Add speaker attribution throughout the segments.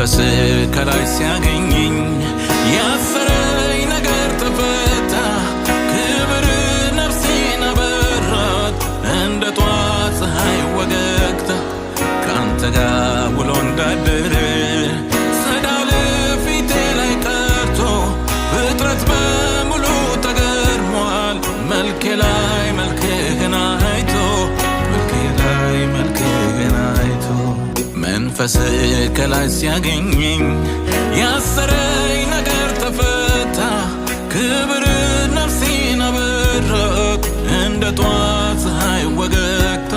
Speaker 1: መንፈስ ከላይ ሲያገኘኝ ያሰረኝ ነገር ተፈታ ክብር ነፍሴን አበራት እንደ ጧት ፀሐይ ወገግታ ካንተ ጋር ውሎ እንዳደረ ሰዳል ፊቴ ላይ ቀርቶ ፍጥረት በሙሉ ተገርሟል መልኬ ላይ መልክህን አይቶ መንፈስ ከላይ ሲያገኘኝ ያሰረኝ ነገር ተፈታ ክብር ነፍሴን አበራት እንደ ጧት ፀሐይ ወገግታ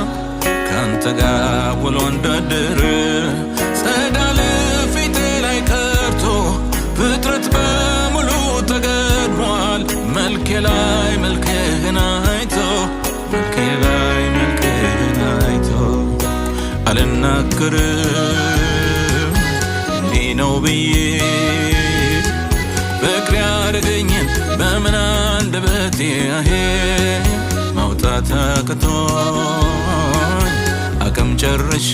Speaker 1: ካንተ ጋር ውሎ እንዳደረ ጸዳል ፊቴ ላይ ቀርቶ ፍጥረት በሙሉ ተገርሟል መልኬ ላይ መልክህን አይቶ አልናገርም እንዲህ ነው ብዬ ፍቅር ያደረገኝን በምን አንደበቴ ማውጣት አቅቶኝ አቅም ጨርሼ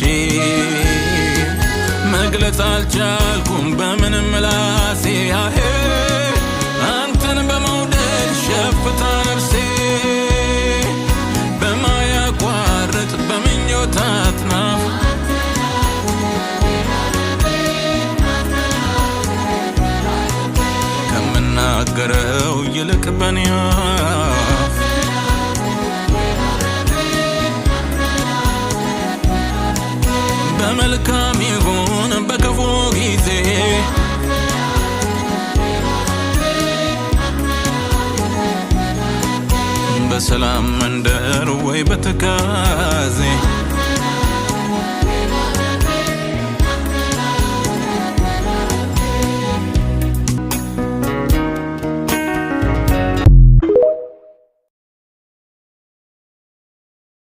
Speaker 1: መግለጽ አልቻልኩም በምንም ምላሴ አንተን በመውደድ ሸፍታ ነፍሴ በማያቋርጥ በምኞት አጥናፍ ከምናገረው ይልቅ በኔ አፍ በመልካም ይሁን በክፉ ጊዜ በሰላም መንደር ወይ በትካዜ